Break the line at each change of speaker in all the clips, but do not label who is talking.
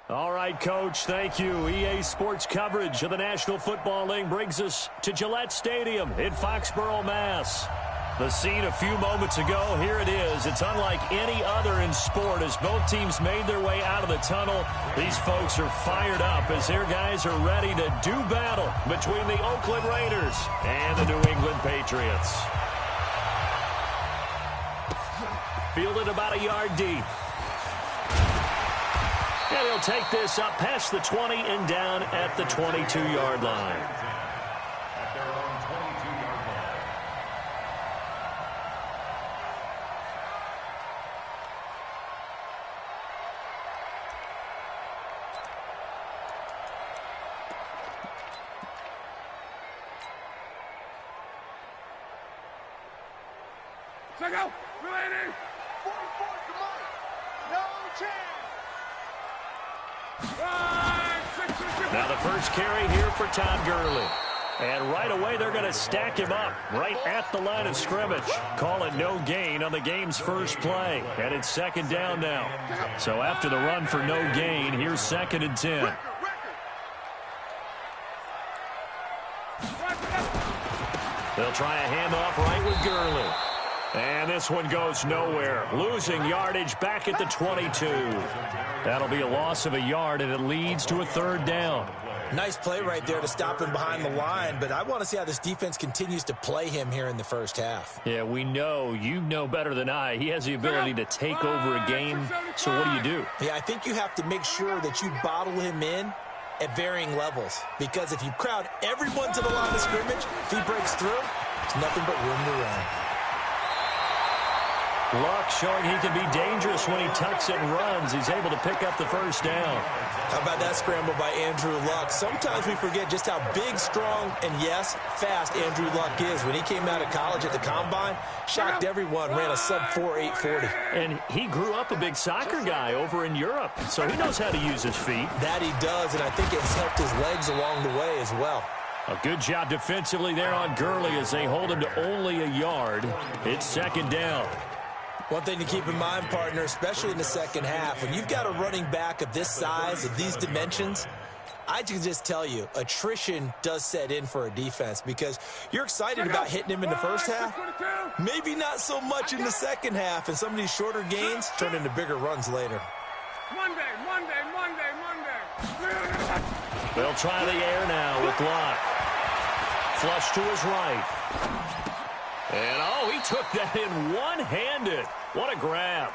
All right, Coach, thank you. EA Sports coverage of the National Football League brings us to Gillette Stadium in Foxborough, Mass. The scene a few moments ago, here it is. It's unlike any other in sport as both teams made their way out of the tunnel. These folks are fired up as their guys are ready to do battle between the Oakland Raiders and the New England Patriots. Fielded about a yard deep. And he'll take this up past the 20 and down at the 22-yard line.
At their own 22-yard line.
Check out. Ready. 44 to Mike. No chance.
Now the first carry here for Todd Gurley. And right away they're going to stack him up right at the line of scrimmage. Call it no gain on the game's first play. And it's second down now. So after the run for no gain, here's 2nd and 10. They'll try a handoff right with Gurley. And this one goes nowhere. Losing yardage back at the 22. That'll be a loss of a yard, and it leads to a 3rd down.
Nice play right there to stop him behind the line, but I want to see how this defense continues to play him here in the first half.
Yeah, we know. You know better than I. He has the ability to take over a game. So what do?
Yeah, I think you have to make sure that you bottle him in at varying levels, because if you crowd everyone to the line of scrimmage, if he breaks through, it's nothing but room to run.
Luck showing he can be dangerous when he tucks it and runs. He's able to pick up the first down.
How about that scramble by Andrew Luck? Sometimes we forget just how big, strong, and, yes, fast Andrew Luck is. When he came out of college at the Combine, shocked everyone, ran a sub-4 840.
And he grew up a big soccer guy over in Europe, so he knows how to use his feet.
That he does, and I think it's helped his legs along the way as well.
A good job defensively there on Gurley as they hold him to only a yard. It's 2nd down.
One thing to keep in mind, partner, especially in the second half, when you've got a running back of this size, of these dimensions, I can just tell you, attrition does set in for a defense because you're excited about hitting him in the first half, maybe not so much in the second half, and some of these shorter gains turn into bigger runs later.
Monday.
They'll try the air now with Locke. Flush to his right. And, oh, he took that in one-handed. What a grab.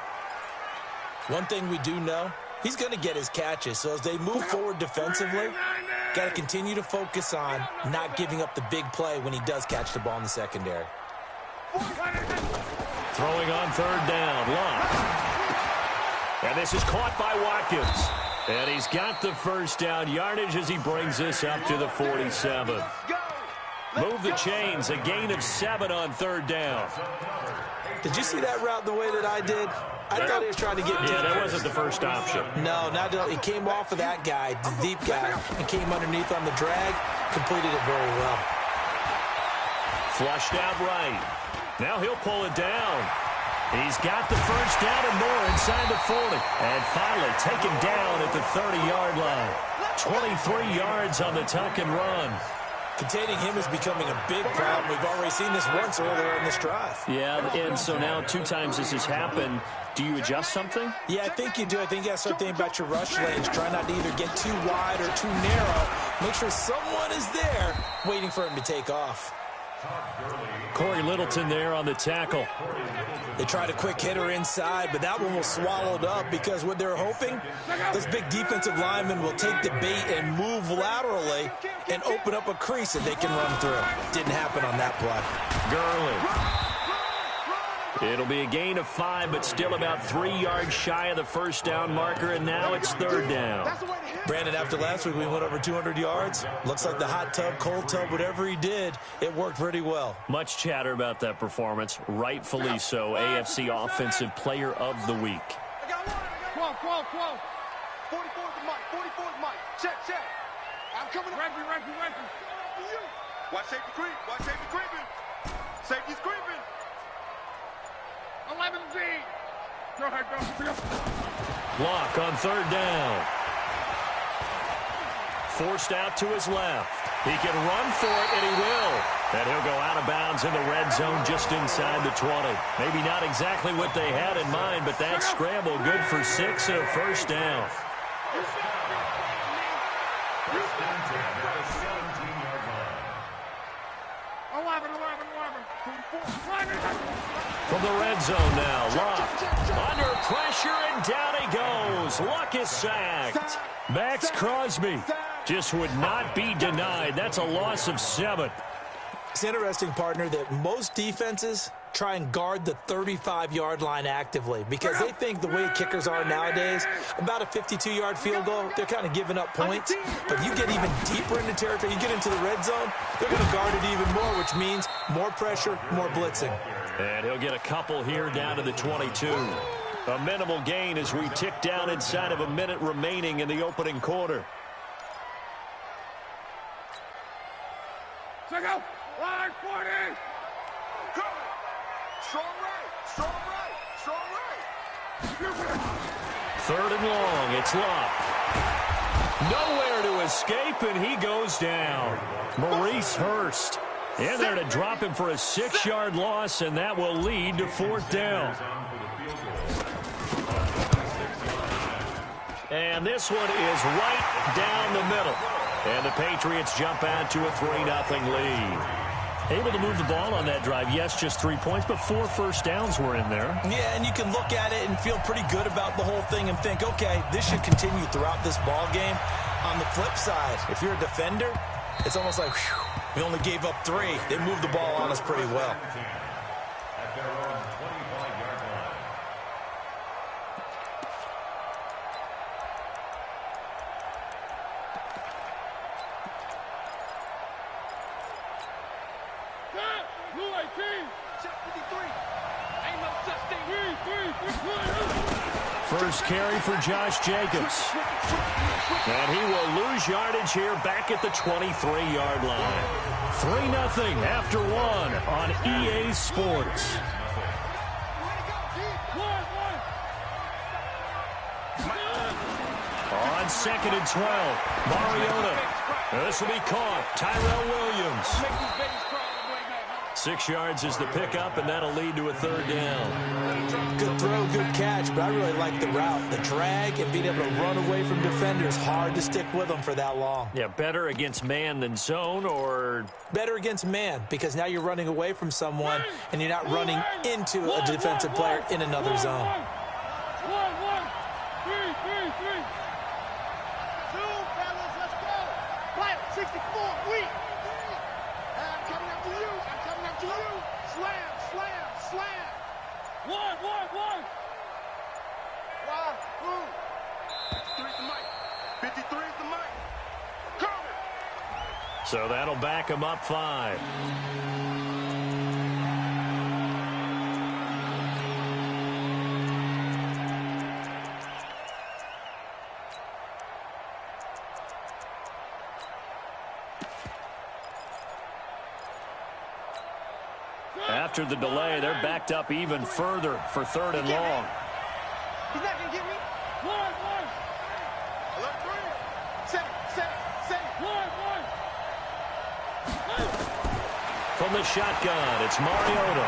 One thing we do know, he's going to get his catches. So as they move forward defensively, got to continue to focus on not giving up the big play when he does catch the ball in the secondary.
Throwing on 3rd down, Locke. And this is caught by Watkins. And he's got the first down yardage as he brings this up to the 47. Move the chains, a gain of 7 on 3rd down.
Did you see that route the way that I did? I thought he was trying to get deep.
Yeah, that wasn't the first option.
No, not at all. He came off of that guy, the deep guy, and came underneath on the drag, completed it very well.
Flushed out right. Now he'll pull it down. He's got the first down and more inside the 40. And finally taken down at the 30-yard line. 23 yards on the tuck and run.
Containing him is becoming a big problem. We've already seen this once earlier in this drive.
Yeah, and so now 2 times this has happened. Do you adjust something?
Yeah, I think you do. I think you got to start thinking about your rush lanes. Try not to either get too wide or too narrow. Make sure someone is there waiting for him to take off.
Corey Littleton there on the tackle.
They tried a quick hitter inside, but that one was swallowed up because what they're hoping, those big defensive linemen will take the bait and move laterally and open up a crease that they can run through. Didn't happen on that play.
Gurley. It'll be a gain of 5, but still about 3 yards shy of the first down marker, and now it's 3rd down.
Brandon, after last week we went over 200 yards. Looks like the hot tub, cold tub, whatever he did, it worked pretty well.
Much chatter about that performance, rightfully so. AFC Offensive Player of the Week.
12. 44 to Mike. 44 to Mike. Check. I'm coming up. Reppy. Watch safety creep. Creeping. Safety's creeping. 11 Z. Go ahead, go.
Block on 3rd down. forced out to his left. He can run for it, and he will. And he'll go out of bounds in the red zone just inside the 20. Maybe not exactly what they had in mind, but that scramble good for 6 and a first down. From the red zone now, Luck under pressure, and down he goes. Luck is sacked. Max Crosby just would not be denied. That's a loss of 7.
It's interesting, partner, that most defenses try and guard the 35-yard line actively because they think the way kickers are nowadays, about a 52-yard field goal, they're kind of giving up points. But you get even deeper into territory, you get into the red zone, they're going to guard it even more, which means more pressure, more blitzing.
And he'll get a couple here down to the 22. A minimal gain as we tick down inside of a minute remaining in the opening quarter.
Check out. Line 40. Go. Strong right. Strong right. Strong right.
3rd and long. It's Luck. Nowhere to escape, and he goes down. Maurice Hurst in there to drop him for a 6-yard loss, and that will lead to 4th down. And this one is right down the middle. And the Patriots jump out to a 3-0 lead. Able to move the ball on that drive. Yes, just 3 points, but 4 first downs were in there.
Yeah, and you can look at it and feel pretty good about the whole thing and think, okay, this should continue throughout this ball game. On the flip side, if you're a defender, it's almost like, whew, we only gave up 3. They moved the ball on us pretty well.
At their own 25-yard line.
First carry for Josh Jacobs. And he will lose yardage here back at the 23-yard line. 3-0 after 1 on EA Sports. On 2nd and 12, Mariota. This will be caught. Tyrell Williams. 6 yards is the pickup, and that'll lead to a 3rd down.
Good throw, good catch, but I really like the route. The drag and being able to run away from defenders, hard to stick with them for that long.
Yeah, better against man than zone, or?
Better against man, because now you're running away from someone, and you're not running into a defensive player in another zone.
64, weak. I'm coming up to you. I'm coming up to you. Slam, slam, slam. One. Wide, blue. 53 is the mic. 53 is the mic. Coming.
So that'll back him up 5. After the delay, they're backed up even further for 3rd and long.
He's not going to get me. One. Alert 3. Set it. One.
From the shotgun, it's Mariota.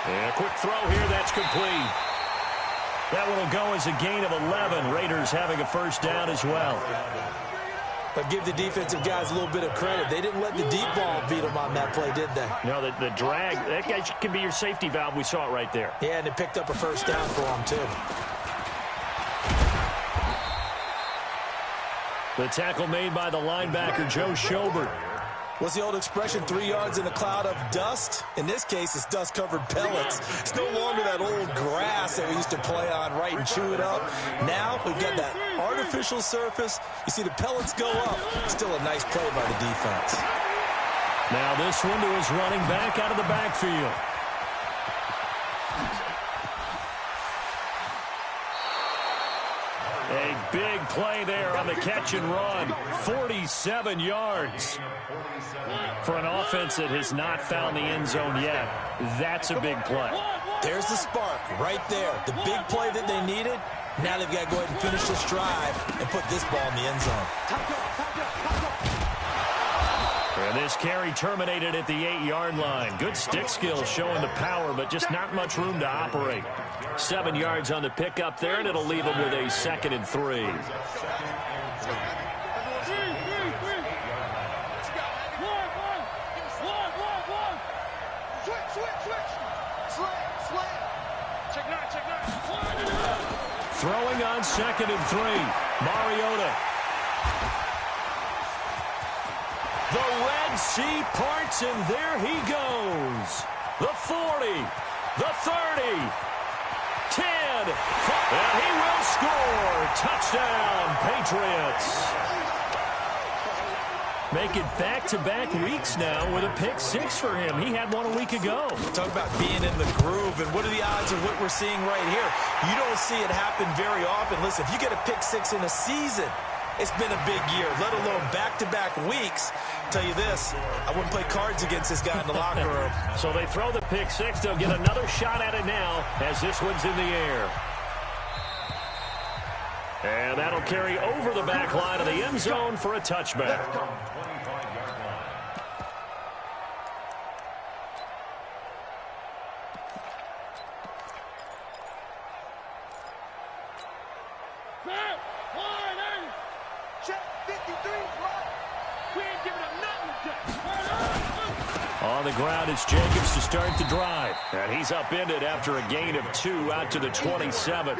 And a quick throw here, that's complete. That one will go as a gain of 11. Raiders having a first down as well.
But give the defensive guys a little bit of credit. They didn't let the deep ball beat them on that play, did they?
No, the drag, that guy can be your safety valve. We saw it right there.
Yeah, and it picked up a first down for them, too.
The tackle made by the linebacker, Joe Schobert.
What's the old expression, 3 yards in a cloud of dust? In this case, it's dust-covered pellets. It's no longer that old grass that we used to play on, right, and chew it up. Now we've got that artificial surface. You see the pellets go up. Still a nice play by the defense.
Now this one to his running back out of the backfield. A big play there on the catch and run. 47 yards. For an offense that has not found the end zone yet, that's a big play.
There's the spark right there. The big play that they needed, Now they've got to go ahead and finish this drive and put this ball in the end zone.
And this carry terminated at the 8-yard line. Good stick skills showing the power, but just not much room to operate. 7 yards on the pickup there, and it'll leave them with a 2nd and 3. Throwing on 2nd and 3. Mariota. The Red Sea parts, and there he goes. The 40, the 30, 10, 5, and he will score. Touchdown, Patriots. Make it back-to-back weeks now with a pick-6 for him. He had one a week ago.
Talk about being in the groove, and what are the odds of what we're seeing right here? You don't see it happen very often. Listen, if you get a pick-6 in a season, it's been a big year, let alone back-to-back weeks. I'll tell you this, I wouldn't play cards against this guy in the locker room.
So they throw the pick-6. They'll get another shot at it now as this one's in the air. And that'll carry over the back line of the end zone for a touchback. On the ground, it's Jacobs to start the drive. And he's upended after a gain of 2 out to the 27.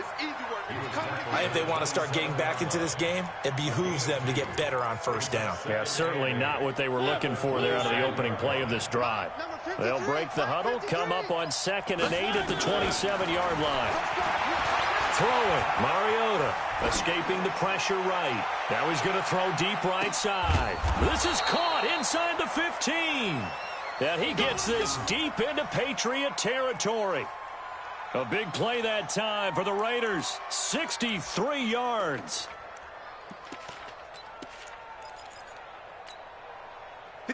I think they want to start getting back into this game. It behooves them to get better on first down.
Yeah, certainly not what they were looking for there out of the opening play of this drive. They'll break the huddle, come up on 2nd and 8 at the 27-yard line. Throwing, Mariota, escaping the pressure right. Now he's going to throw deep right side. This is caught inside the 15. And he gets this deep into Patriot territory. A big play that time for the Raiders. 63 yards.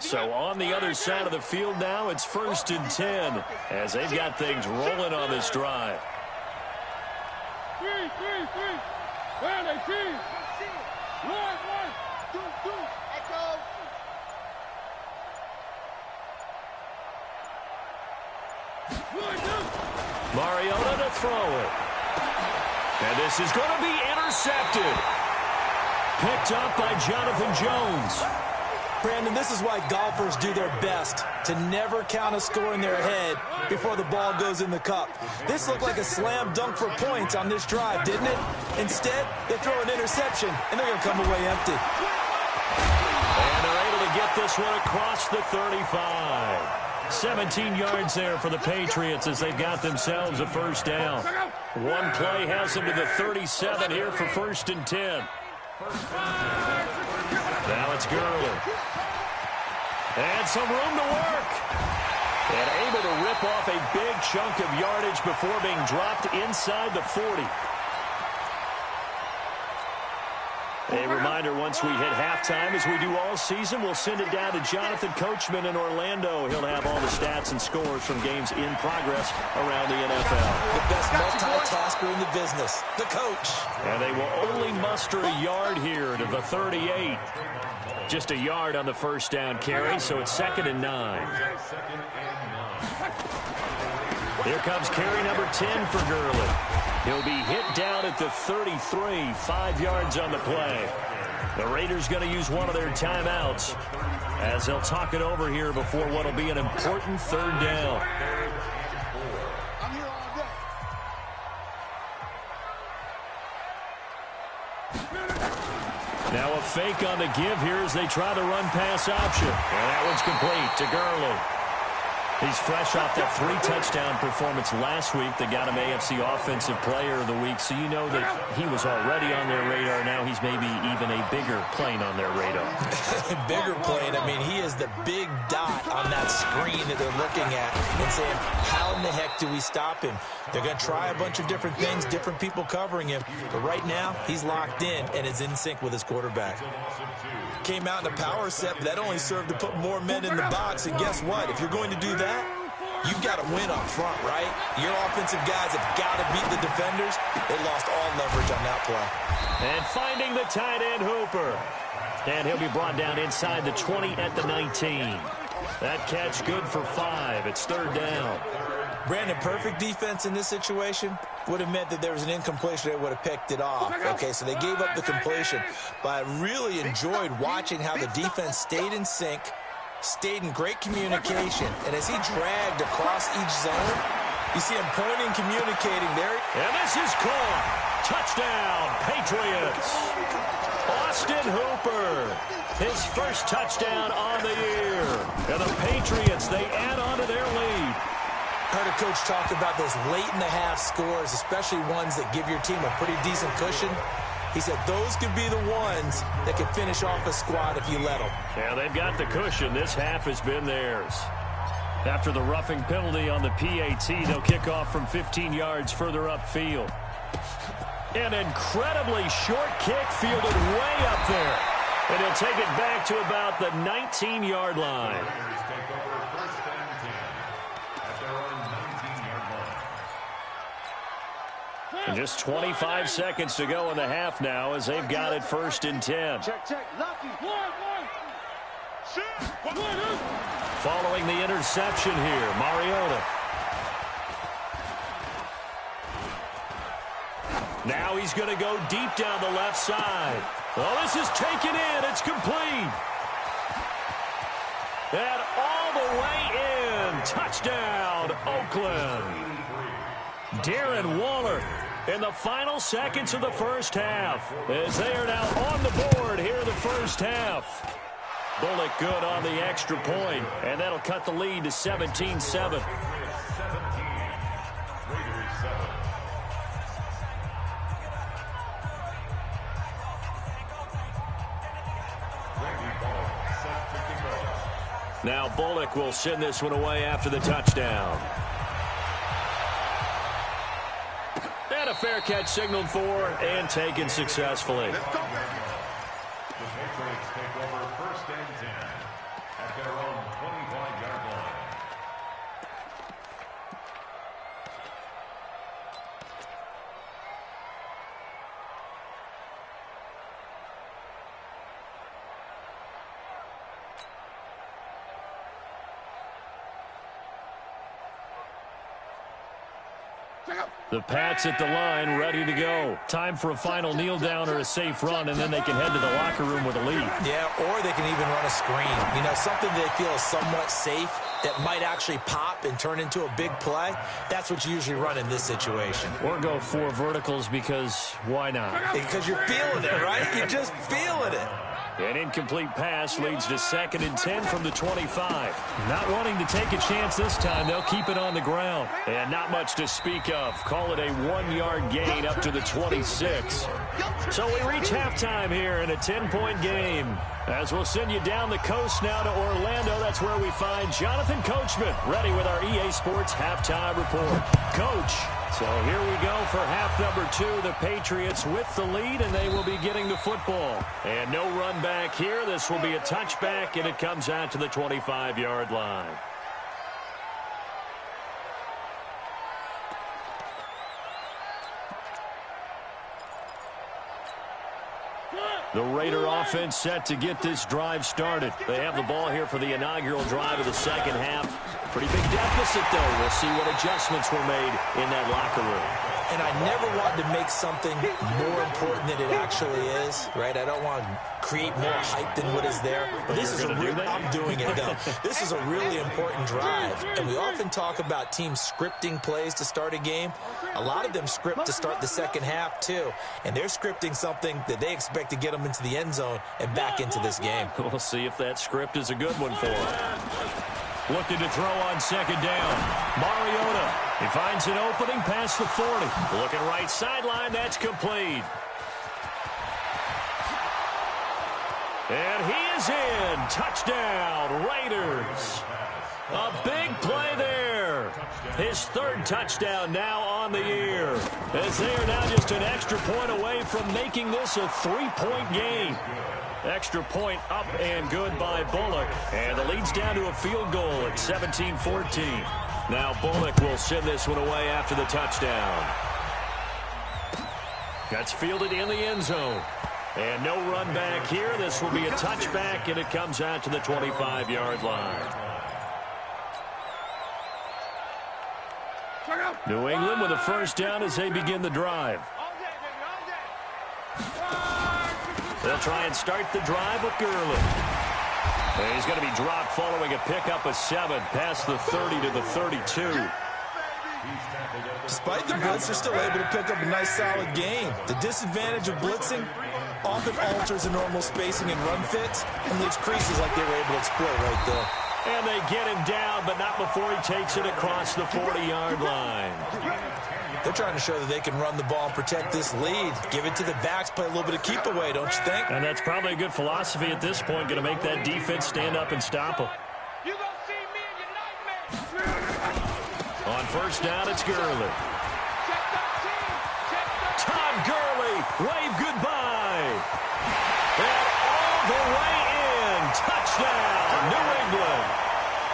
So on the other side of the field now, it's 1st and 10 as they've got things rolling on this drive. Mariota to throw it. And this is going to be intercepted. Picked up by Jonathan Jones.
Brandon, this is why golfers do their best to never count a score in their head before the ball goes in the cup. This looked like a slam dunk for points on this drive, didn't it? Instead, they throw an interception, and they're going to come away empty.
And they're able to get this one across the 35. 17 yards there for the Patriots as they've got themselves a first down. One play has them to the 37 here for 1st and 10. Now it's Gurley. And some room to work. And able to rip off a big chunk of yardage before being dropped inside the 40. A reminder, once we hit halftime, as we do all season, we'll send it down to Jonathan Coachman in Orlando. He'll have all the stats and scores from games in progress around the NFL.
The best multitasker in the business, the coach.
And they will only muster a yard here to the 38. Just a yard on the first down carry, so it's 2nd and 9. Here comes carry number 10 for Gurley. He'll be hit down at the 33, 5 yards on the play. The Raiders going to use one of their timeouts as they'll talk it over here before what will be an important 3rd down. Now a fake on the give here as they try the run-pass option. And that one's complete to Gurley. He's fresh off that 3-touchdown performance last week that got him AFC Offensive Player of the Week. So you know that he was already on their radar. Now he's maybe even a bigger plane on their radar.
Bigger plane. I mean, he is the big dot on that screen that they're looking at and saying, how in the heck do we stop him? They're going to try a bunch of different things, different people covering him. But right now, he's locked in and is in sync with his quarterback. Came out in a power set, but that only served to put more men in the box. And guess what? If you're going to do that, you've got to win up front, right? Your offensive guys have got to beat the defenders. They lost all leverage on that play.
And finding the tight end, Hooper. And he'll be brought down inside the 20 at the 19. That catch good for 5. It's third down.
Brandon, perfect defense in this situation would have meant that there was an incompletion. They would have picked it off. Okay, so they gave up the completion. But I really enjoyed watching how the defense stayed in sync, stayed in great communication. And as he dragged across each zone, you see him pointing, communicating there.
And this is caught. Touchdown, Patriots. Austin Hooper, his first touchdown on the year. And the Patriots, they add on to their lead.
Heard a coach talk about those late-in-the-half scores, especially ones that give your team a pretty decent cushion. He said those could be the ones that can finish off a squad if you let them.
Yeah, they've got the cushion. This half has been theirs. After the roughing penalty on the PAT, they'll kick off from 15 yards further upfield. An incredibly short kick fielded way up there. And he'll take it back to about the 19-yard line. And just 25 seconds to go in the half now as they've got it first and 10.
Check. Lucky. One. Shoot.
Following the interception here, Mariota. Now he's going to go deep down the left side. Well, this is taken in. It's complete. And all the way in. Touchdown, Oakland. Darren Waller in the final seconds of the first half as they are now on the board here in the first half. Bullock good on the extra point, and that'll cut the lead to 17-7. Now Bullock will send this one away after the touchdown. And a fair catch signaled for and taken successfully.
The Patriots take over first and 10 at their own 25-yard line.
The Pats at the line, ready to go. Time for a final kneel down or a safe run, and then they can head to the locker room with a lead.
Yeah, or they can even run a screen. You know, something they feel is somewhat safe that might actually pop and turn into a big play. That's what you usually run in this situation.
Or go 4 verticals because why not?
Because you're feeling it, right? You're just feeling it.
An incomplete pass leads to 2nd and 10 from the 25. Not wanting to take a chance this time, they'll keep it on the ground. And not much to speak of. Call it a 1-yard gain up to the 26. So we reach halftime here in a 10-point game. As we'll send you down the coast now to Orlando, that's where we find Jonathan Coachman, ready with our EA Sports Halftime Report. Coach, so here we go for half number 2. The Patriots with the lead, and they will be getting the football. And no run back here. This will be a touchback, and it comes out to the 25-yard line. The Raider offense set to get this drive started. They have the ball here for the inaugural drive of the second half. Pretty big deficit, though. We'll see what adjustments were made in that locker room.
And I never want to make something more important than it actually is, right? I don't want to create more hype than what is there. But this is I'm doing it, though. This is a really important drive. And we often talk about teams scripting plays to start a game. A lot of them script to start the second half, too. And they're scripting something that they expect to get them into the end zone and back into this game.
We'll see if that script is a good one for them. Looking to throw on second down. Mariota. He finds an opening past the 40. Looking right sideline. That's complete. And he is in. Touchdown, Raiders. A big play there. His 3rd touchdown now on the year. As they are now just an extra point away from making this a 3-point game. Extra point up and good by Bullock. And the lead's down to a field goal at 17-14. Now Bullock will send this one away after the touchdown. That's fielded in the end zone. And no run back here. This will be a touchback, and it comes out to the 25-yard line. New England with a first down as they begin the drive. They'll try and start the drive with Gurley. And he's going to be dropped following a pickup of 7 past the 30 to the 32.
Despite the blitz, they're still able to pick up a nice, solid gain. The disadvantage of blitzing often alters the normal spacing and run fits and leaves creases like they were able to exploit right there.
And they get him down, but not before he takes it across the 40-yard line.
They're trying to show that they can run the ball and protect this lead. Give it to the backs, play a little bit of keep away, don't you think?
And that's probably a good philosophy at this point, going to make that defense stand up and stop them.
You gonna see me in your nightmares.
On first down, it's Gurley. Todd Gurley, wave goodbye. And all the way in. Touchdown, New England.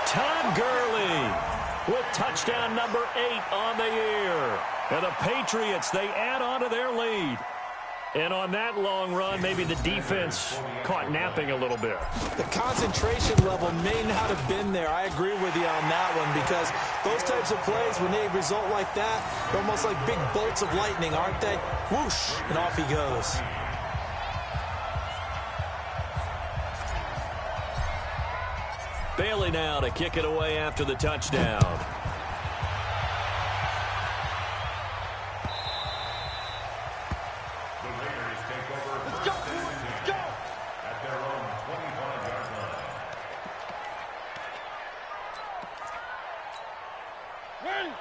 Todd Gurley with touchdown number 8 on the year. And the Patriots, they add on to their lead. And on that long run, maybe the defense caught napping a little bit.
The concentration level may not have been there. I agree with you on that one, because those types of plays, when they result like that, they're almost like big bolts of lightning, aren't they? Whoosh, and off he goes.
Bailey now to kick it away after the touchdown.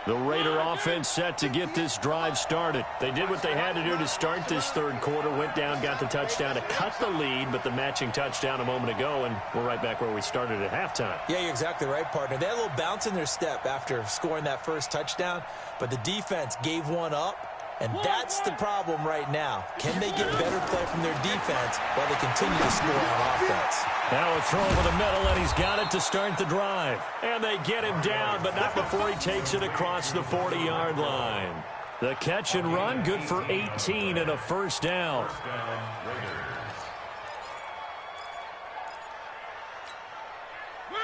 The Raider offense set to get this drive started. They did what they had to do to start this third quarter. Went down, got the touchdown to cut the lead, but the matching touchdown a moment ago, and we're right back where we started at halftime.
Yeah, you're exactly right, partner. They had a little bounce in their step after scoring that first touchdown, but the defense gave one up, and that's the problem right now. Can they get better play from their defense while they continue to score on offense?
Now a throw over the middle, and he's got it to start the drive. And they get him down, but not before he takes it across the 40-yard line. The catch and run, good for 18 and a first down.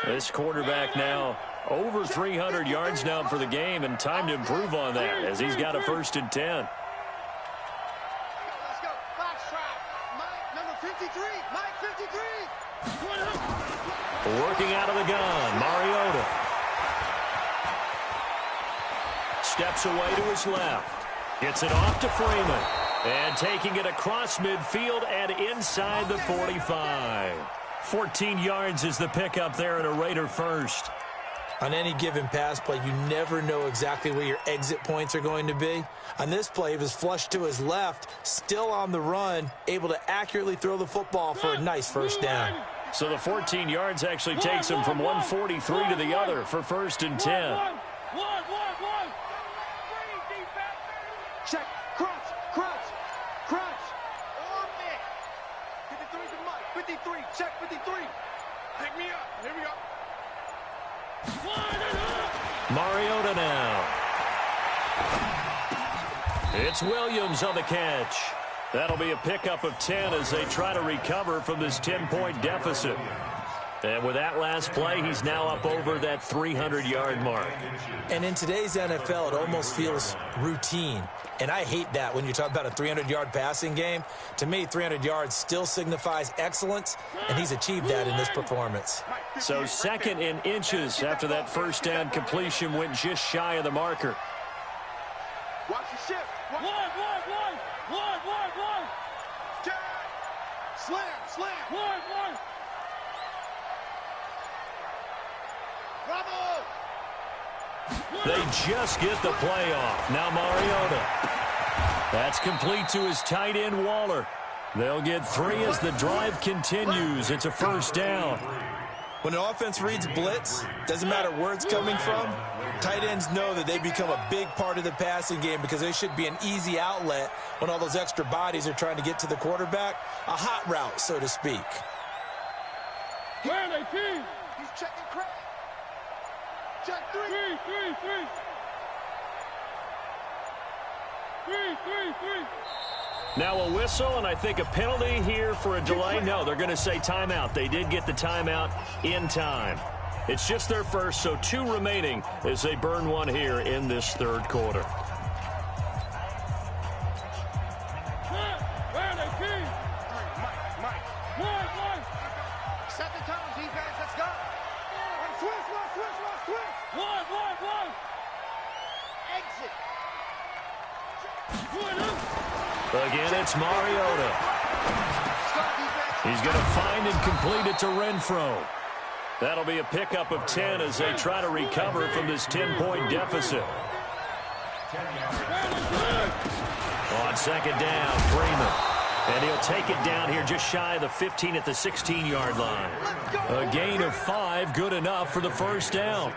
This quarterback now over 300 yards now for the game, and time to improve on that as he's got a 1st and 10.
Let's go. Foxtrot. Mike, number 53. Mike, 53.
Working out of the gun, Mariota. Steps away to his left. Gets it off to Freeman. And taking it across midfield and inside the 45. 14 yards is the pickup there at a Raider first.
On any given pass play, you never know exactly where your exit points are going to be. On this play, he was flushed to his left, still on the run, able to accurately throw the football for a nice first down.
So the 14 yards actually takes him from 143 to the other for 1st and 10.
Check. Crunch. Or man. 53 to Mike. 53. Check 53. Pick me up. Here we go.
Mariota now. It's Williams on the catch. That'll be a pickup of 10 as they try to recover from this 10-point deficit. And with that last play, he's now up over that 300-yard mark.
And in today's NFL, it almost feels routine. And I hate that when you talk about a 300-yard passing game. To me, 300 yards still signifies excellence, and he's achieved that in this performance.
So 2nd in inches after that first down completion went just shy of the marker.
Watch the shift. One. Check. Slam. One. Bravo.
They just get the play off. Now Mariota. That's complete to his tight end, Waller. They'll get 3 as the drive continues. It's a first down.
When an offense reads blitz, doesn't matter where it's coming from, tight ends know that they become a big part of the passing game because they should be an easy outlet when all those extra bodies are trying to get to the quarterback. A hot route, so to speak.
Where are they, He's checking Craig. Check three. Three.
Now a whistle, and I think a penalty here for a delay. No, they're going to say timeout. They did get the timeout in time. It's just their first, so 2 remaining as they burn one here in this third quarter.
Second time, defense, let's go. Switch. One. Exit.
Again, it's Mariota. He's going to find and complete it to Renfro. That'll be a pickup of 10 as they try to recover from this 10-point deficit. On second down, Freeman. And he'll take it down here just shy of the 15 at the 16-yard line. A gain of 5, good enough for the first down.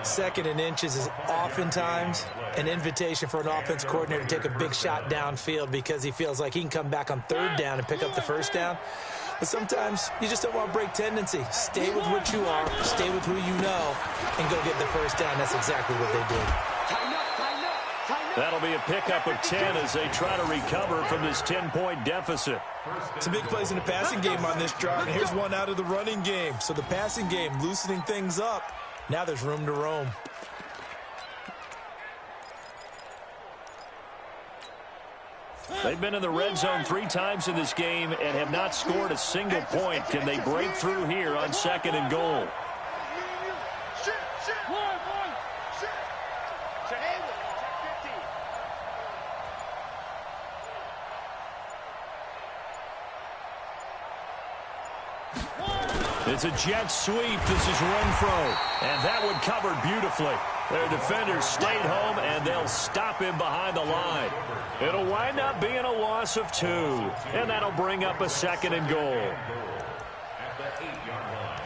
Second and inches is oftentimes an invitation for an offense coordinator to take a big shot downfield because he feels like he can come back on third down and pick up the first down. But sometimes you just don't want to break tendency. Stay with what you are, stay with who you know, and go get the first down. That's exactly what they did.
That'll be a pickup of 10 as they try to recover from this 10-point deficit.
Some big plays in the passing game on this drive, and here's one out of the running game. So the passing game loosening things up. Now there's room to roam.
They've been in the red zone 3 times in this game and have not scored a single point. Can they break through here on second and goal? It's a jet sweep. This is Renfro. And that one covered beautifully. Their defenders stayed home, and they'll stop him behind the line. It'll wind up being a loss of 2. And that'll bring up a second and goal.
At the 8-yard line.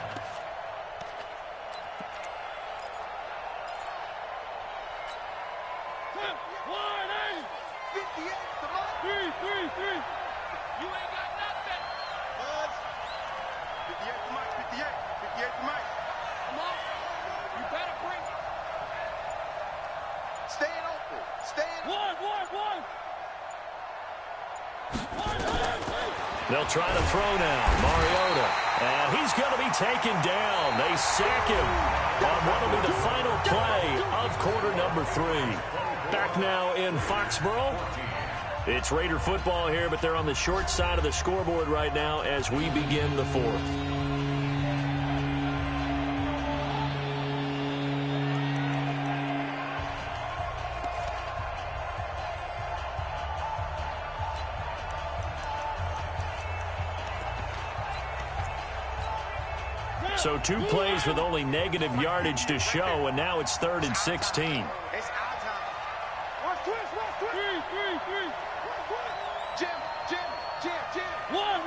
You ain't got nothing. Buzz. 58 for Mike. 58 for Mike. Come on. You better bring it. Staying open. One.
They'll try to throw now. Mariota. And he's going to be taken down. They sack him on what will be the final play of quarter number 3. Back now in Foxborough. It's Raider football here, but they're on the short side of the scoreboard right now as we begin the 4th. So 2 plays with only negative yardage to show, and now it's 3rd and 16.
It's our time. Watch twist. Jim. One.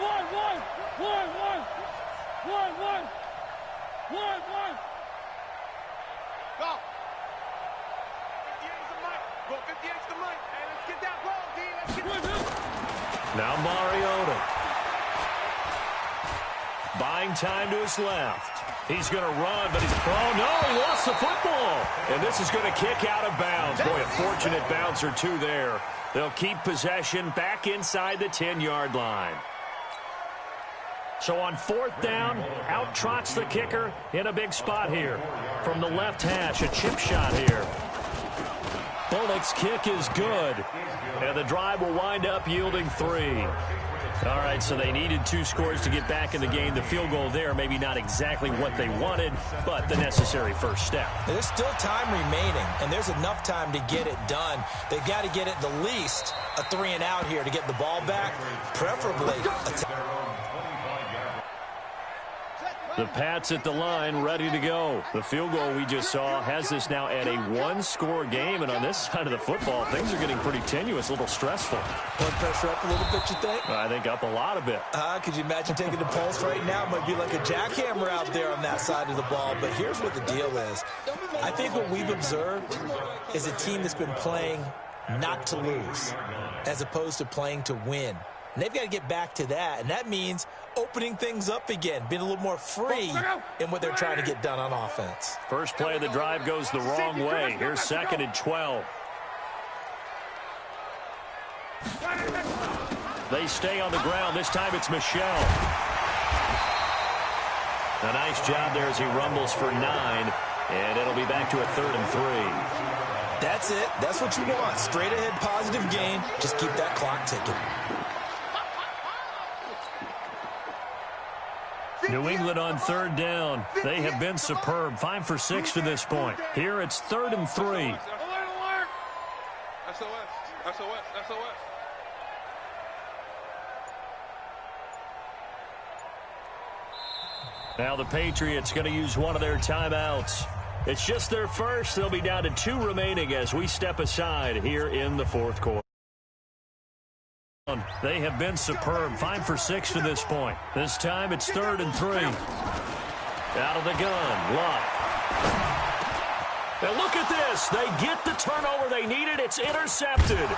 Go. 58's the mic. Go 58's the mic. Hey, let's get that ball, D. Let's get
Now Mariota. Buying time to his left. He's going to run, but oh no, he lost the football. And this is going to kick out of bounds. Boy, a fortunate bounce or 2 there. They'll keep possession back inside the 10-yard line. So on 4th down, out trots the kicker in a big spot here. From the left hash, a chip shot here. Bullock's kick is good. And the drive will wind up yielding 3. All right, so they needed 2 scores to get back in the game. The field goal there, maybe not exactly what they wanted, but the necessary first step.
There's still time remaining, and there's enough time to get it done. They've got to get at the least a 3 and out here to get the ball back, preferably
The Pats at the line, ready to go. The field goal we just saw has this now at a 1-score game, and on this side of the football, things are getting pretty tenuous, a little stressful.
blood pressure up a little bit, you think?
I think up a lot of bit.
Could you imagine taking the pulse right now? It might be like a jackhammer out there on that side of the ball, but here's what the deal is. I think what we've observed is a team that's been playing not to lose as opposed to playing to win. And they've got to get back to that, and that means opening things up again, being a little more free in what they're trying to get done on offense.
First play of the drive goes the wrong way. Here's 2nd and 12. They stay on the ground. This time it's Michel. A nice job there as he rumbles for 9, and it'll be back to a 3rd and 3.
That's it. That's what you want. Straight ahead positive gain. Just keep that clock ticking.
New England on 3rd down. They have been superb. 5 for 6 to this point. Here it's 3rd and 3.
Alert, alert! SOS, SOS, SOS.
Now the Patriots going to use one of their timeouts. It's just their first. They'll be down to 2 remaining as we step aside here in the 4th quarter. They have been superb. 5 for 6 to this point. This time it's 3rd and 3. Out of the gun. Luck. And look at this. They get the turnover they needed. It's intercepted.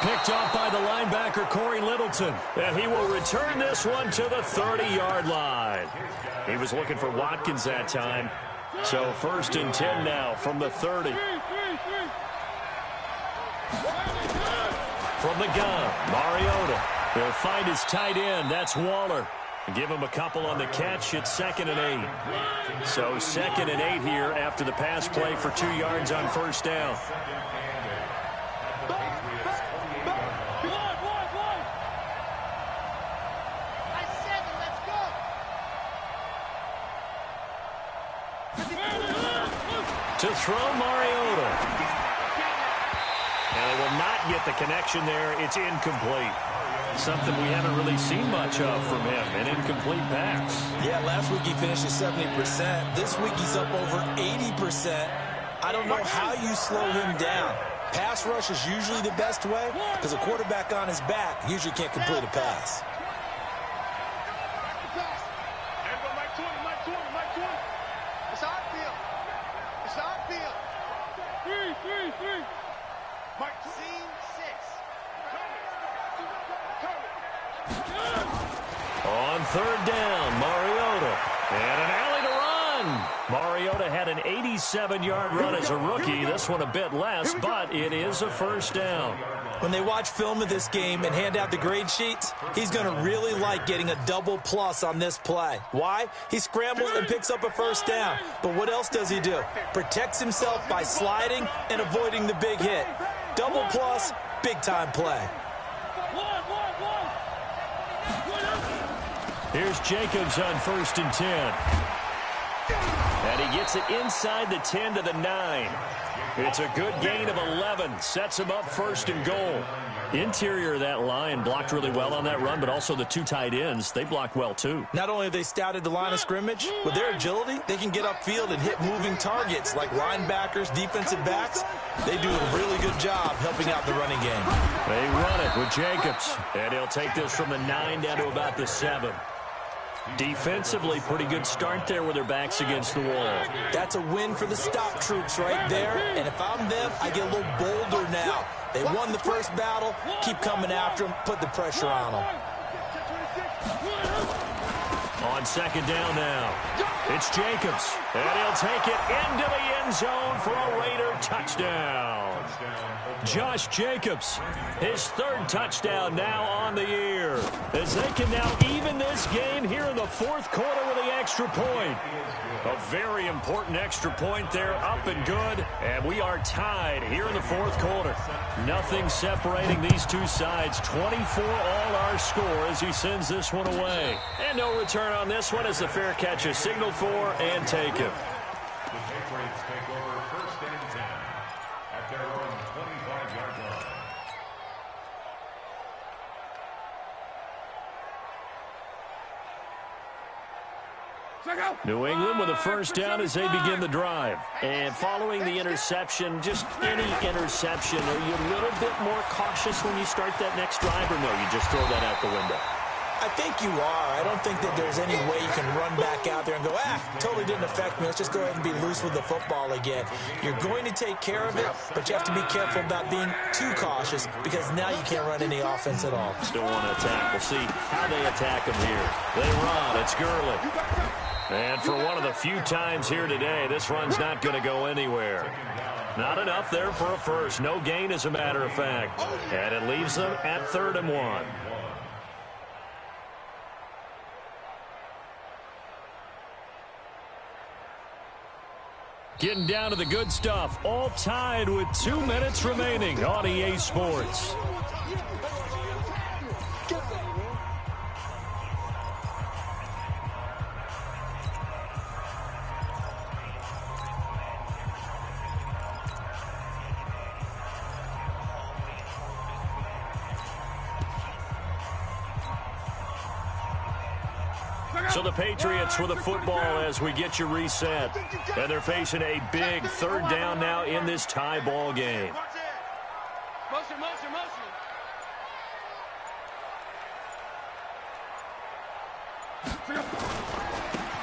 Picked off by the linebacker, Corey Littleton. And he will return this one to the 30-yard line. He was looking for Watkins that time. So 1st and 10 now from the 30. From the gun, Mariota. He'll find his tight end. That's Waller. Give him a couple on the catch. It's 2nd and 8. So 2nd and 8 here after the pass play for 2 yards on 1st down. To throw Mariota. And they will not get the connection there. It's incomplete. Something we haven't really seen much of from him, an incomplete pass.
Yeah, last week he finished at 70%. This week he's up over 80%. I don't know how you slow him down. Pass rush is usually the best way because a quarterback on his back usually can't complete a pass.
On 3rd down, Mariota. And an alley to run. Mariota had an 87-yard run as a rookie. This one a bit less, but it is a 1st down.
When they watch film of this game and hand out the grade sheets, he's going to really like getting a double plus on this play. Why? He scrambles and picks up a 1st down. But what else does he do? Protects himself by sliding and avoiding the big hit. Double plus, big-time play.
Here's Jacobs on 1st and 10. And he gets it inside the 10 to the 9. It's a good gain of 11. Sets him up 1st and goal. Interior of that line blocked really well on that run, but also the 2 tight ends, they blocked well too.
Not only have they scouted the line of scrimmage, with their agility, they can get upfield and hit moving targets like linebackers, defensive backs. They do a really good job helping out the running game.
They run it with Jacobs, and he'll take this from the 9 down to about the 7. Defensively, pretty good start there with their backs against the wall.
That's a win for the stop troops right there. And if I'm them, I get a little bolder now. They won the first battle. Keep coming after them. Put the pressure on them.
On 2nd down now, it's Jacobs. And he'll take it into the end zone for a Raider touchdown. Josh Jacobs, his 3rd touchdown now on the year, as they can now even this game here in the 4th quarter with the extra point. A very important extra point there, up and good, and we are tied here in the 4th quarter. Nothing separating these two sides. 24 all our score as he sends this one away. And no return on this one as the fair catch is signaled for and taken.
The Patriots take over 1st and 10 at their own 25-yard line.
New England with a 1st down as they begin the drive. And following the interception, just any interception, are you a little bit more cautious when you start that next drive, or no, you just throw that out the window?
I think you are. I don't think that there's any way you can run back out there and go, totally didn't affect me. Let's just go ahead and be loose with the football again. You're going to take care of it, but you have to be careful about being too cautious because now you can't run any offense at all.
Still want to attack. We'll see how they attack him here. They run. It's Gurley. And for one of the few times here today, this run's not going to go anywhere. Not enough there for a first. No gain, as a matter of fact. And it leaves them at 3rd and 1. Getting down to the good stuff. All tied with 2 minutes remaining on EA Sports. So the Patriots with the football as we get you reset. And they're facing a big 3rd down now in this tie ball game.
Motion, motion, motion.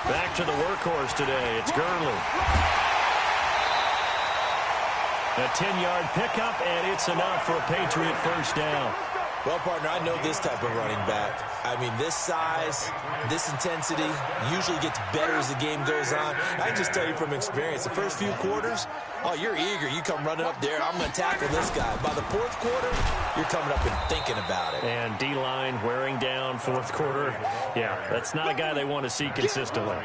Back to the workhorse today. It's Gurley. A 10-yard pickup, and it's enough for a Patriot first down.
Well, partner, I know this type of running back. I mean, this size, this intensity usually gets better as the game goes on. I can just tell you from experience, the first few quarters, oh, you're eager. You come running up there, I'm going to tackle this guy. By the 4th quarter, you're coming up and thinking about it.
And D-line wearing down 4th quarter. Yeah, that's not a guy they want to see consistently.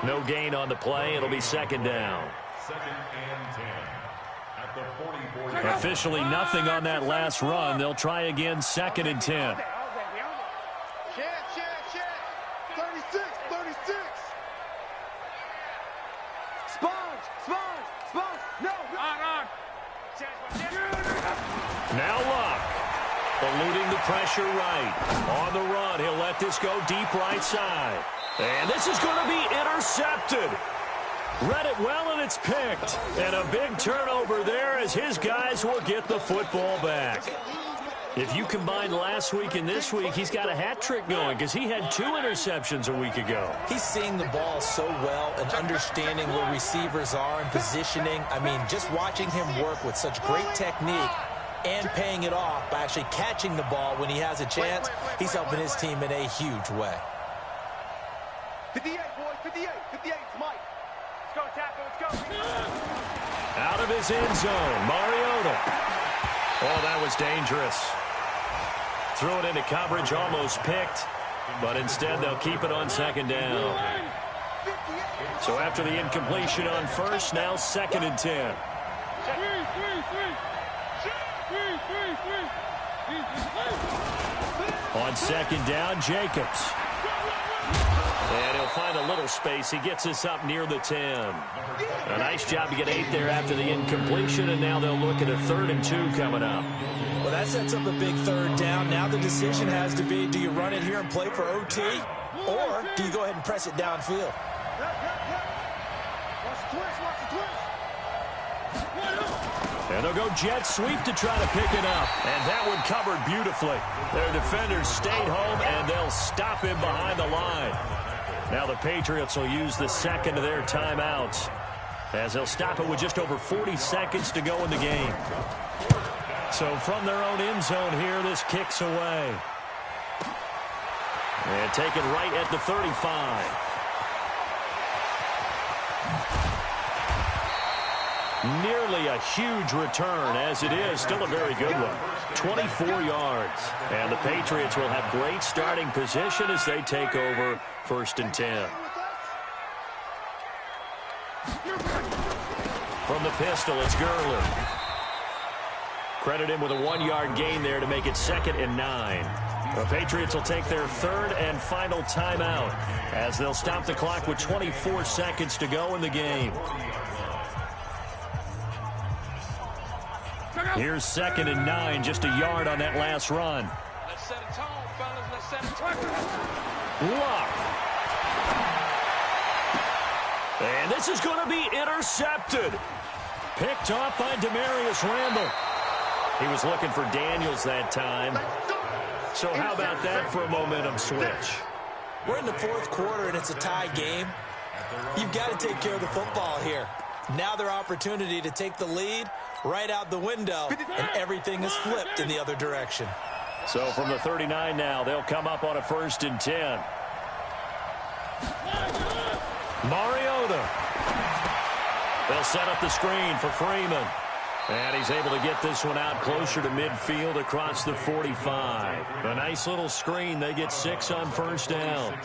No gain on the play. It'll be 2nd down.
2nd and 10. At the 44.
Officially nothing on that last run. They'll try again 2nd and 10.
Check. 36, 36. Sponge. No. On.
Now Luck. Eluding the pressure right. On the run, he'll let this go deep right side. And this is going to be intercepted. Read it well, and it's picked. And a big turnover there as his guys will get the football back. If you combine last week and this week, he's got a hat trick going because he had 2 interceptions a week ago.
He's seeing the ball so well and understanding where receivers are and positioning. I mean, just watching him work with such great technique and paying it off by actually catching the ball when he has a chance, he's helping his team in a huge way.
58, boys, 58, Mike. Let's go, tackle, let's go.
Out of his end zone, Mariota. Oh, that was dangerous. Threw it into coverage, almost picked, but instead they'll keep it on 2nd down. So after the incompletion on 1st, now 2nd and 10. On 2nd down, Jacobs. And he'll find a little space. He gets us up near the 10. A nice job to get 8 there after the incompletion, and now they'll look at a 3rd and 2 coming up.
Well, that sets up a big 3rd down. Now the decision has to be, do you run it here and play for OT, or do you go ahead and press it downfield?
Watch the twist.
And they'll go jet sweep to try to pick it up. And that one covered beautifully. Their defenders stayed home, and they'll stop him behind the line. Now the Patriots will use the 2nd of their timeouts, as they'll stop it with just over 40 seconds to go in the game. So from their own end zone here, this kicks away. And taken right at the 35. Nearly a huge return, as it is still a very good one. 24 yards. And the Patriots will have great starting position as they take over 1st and 10. From the pistol, it's Gurley. Credit him with a 1-yard gain there to make it 2nd and 9. The Patriots will take their 3rd and final timeout as they'll stop the clock with 24 seconds to go in the game. Here's 2nd and 9, just a yard on that last run.
Let's set a tone, fellas. Let's set a tone.
Luck. And this is going to be intercepted. Picked off by Demarius Randall. He was looking for Daniels that time. So how about that for a momentum switch?
We're in the fourth quarter, and it's a tie game. You've got to take care of the football here. Now their opportunity to take the lead right out the window, and everything is flipped in the other direction.
So from the 39 now, they'll come up on a 1st and 10. Mariota. They'll set up the screen for Freeman. And he's able to get this one out closer to midfield across the 45. A nice little screen. They get 6 on 1st down.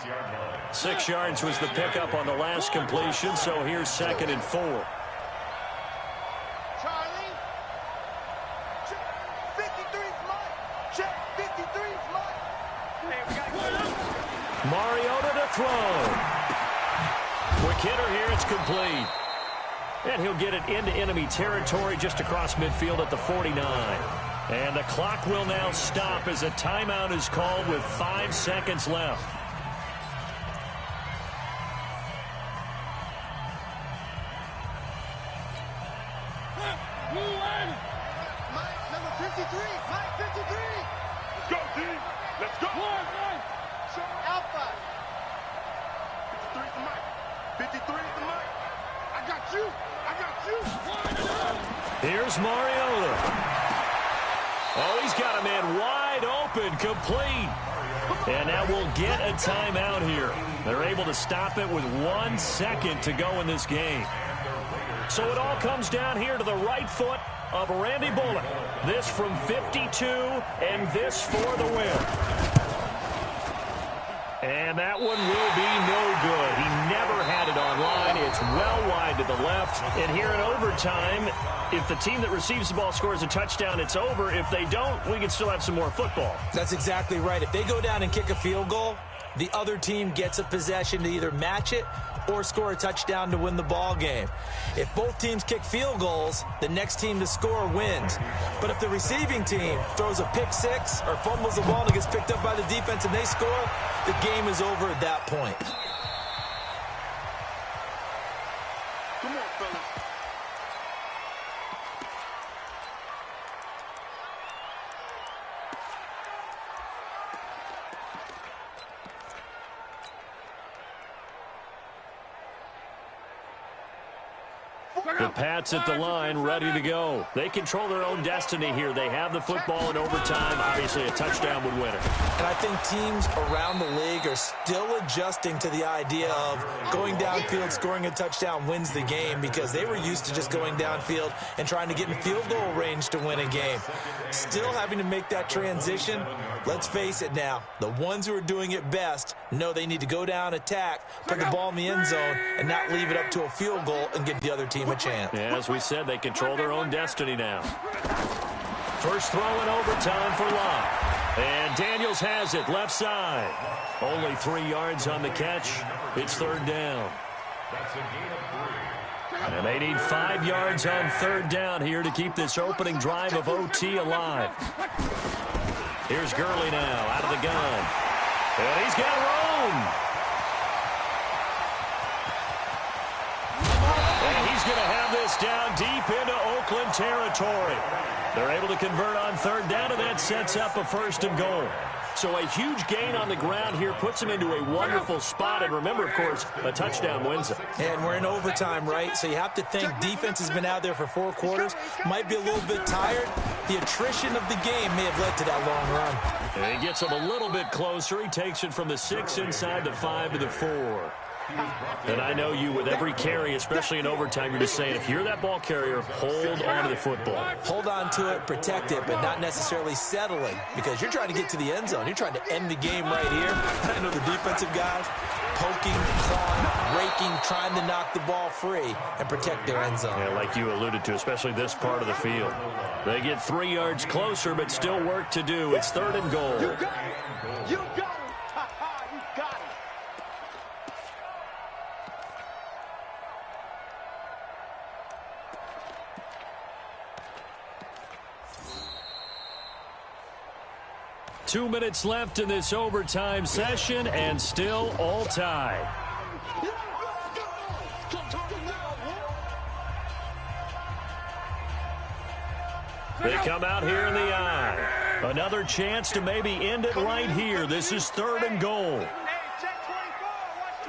6 yards was the pickup on the last completion, so here's 2nd and 4.
Charlie. Check. 53's mine. Check. 53's mine. Hey, we got
Mariota to throw. Quick hitter here. It's complete. And he'll get it into enemy territory just across midfield at the 49. And the clock will now stop as a timeout is called with 5 seconds left.
Mike, number 53. Mike, 53. Let's go, team. Let's go. Show Alpha. 53 is the Mike. 53 is the Mike. I got you. I got you.
Here's Mariota. Oh, he's got a man wide open, complete. And now we'll get a timeout here. They're able to stop it with 1 second to go in this game. So it all comes down here to the right foot of Randy Bullock. This from 52, and this for the win. And that one will be no good. He never had it on line. It's well wide to the left. And here in overtime, if the team that receives the ball scores a touchdown, it's over. If they don't, we can still have some more football.
That's exactly right. If they go down and kick a field goal, the other team gets a possession to either match it or score a touchdown to win the ball game. If both teams kick field goals, the next team to score wins. But if the receiving team throws a pick six or fumbles the ball and it gets picked up by the defense and they score, the game is over at that point.
Come on, fellas.
The Pats at the line, ready to go. They control their own destiny here. They have the football in overtime. Obviously, a touchdown would win it.
And I think teams around the league are still adjusting to the idea of going downfield, scoring a touchdown wins the game, because they were used to just going downfield and trying to get in field goal range to win a game. Still having to make that transition. Let's face it now, the ones who are doing it best know they need to go down, attack, put the ball in the end zone, and not leave it up to a field goal and give the other team a chance.
Yeah, as we said, they control their own destiny now. First throw in overtime for Locke. And Daniels has it, left side. Only 3 yards on the catch. It's third down.
That's a gain of 3.
And they need 5 yards on third down here to keep this opening drive of OT alive. Here's Gurley now, out of the gun. And he's got room. And he's going to have this down deep into Oakland territory. They're able to convert on third down, and that sets up a 1st and goal. So a huge gain on the ground here puts him into a wonderful spot. And remember, of course, a touchdown wins it.
And we're in overtime, right? So you have to think defense has been out there for 4 quarters. Might be a little bit tired. The attrition of the game may have led to that long run.
And he gets him a little bit closer. He takes it from the 6 inside the 5 to the 4. And I know you, with every carry, especially in overtime, you're just saying, if you're that ball carrier, hold on to the football.
Hold on to it, protect it, but not necessarily settling, because you're trying to get to the end zone. You're trying to end the game right here. I know the defensive guys poking, clawing, raking, trying to knock the ball free and protect their end zone.
Yeah, like you alluded to, especially this part of the field. They get 3 yards closer, but still work to do. It's 3rd and goal.
You got it. You got it. You got it.
2 minutes left in this overtime session, and still all tied. They come out here in the eye. Another chance to maybe end it right here. This is 3rd and goal.
Hey, check 24. Watch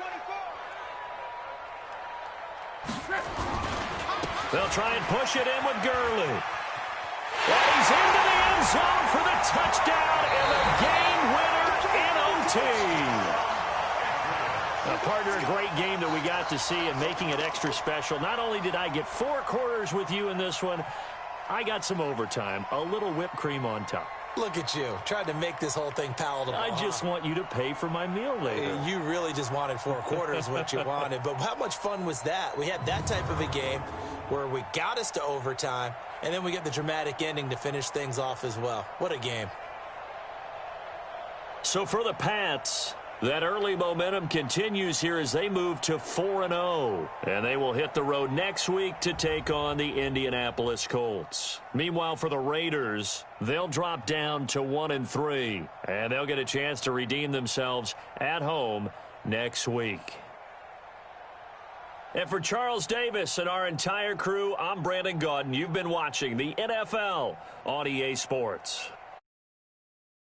24.
They'll try and push it in with Gurley. And he's into the end zone for the touchdown and the game winner in OT. Partner, a great game that we got to see and making it extra special. Not only did I get 4 quarters with you in this one, I got some overtime, a little whipped cream on top.
Look at you, trying to make this whole thing palatable.
I just want you to pay for my meal later.
You really just wanted 4 quarters, what you wanted. But how much fun was that? We had that type of a game where we got us to overtime, and then we get the dramatic ending to finish things off as well. What a game.
So for the Pats, that early momentum continues here as they move to 4-0. And they will hit the road next week to take on the Indianapolis Colts. Meanwhile, for the Raiders, they'll drop down to 1-3. And they'll get a chance to redeem themselves at home next week. And for Charles Davis and our entire crew, I'm Brandon Gaudin. You've been watching the NFL on EA Sports.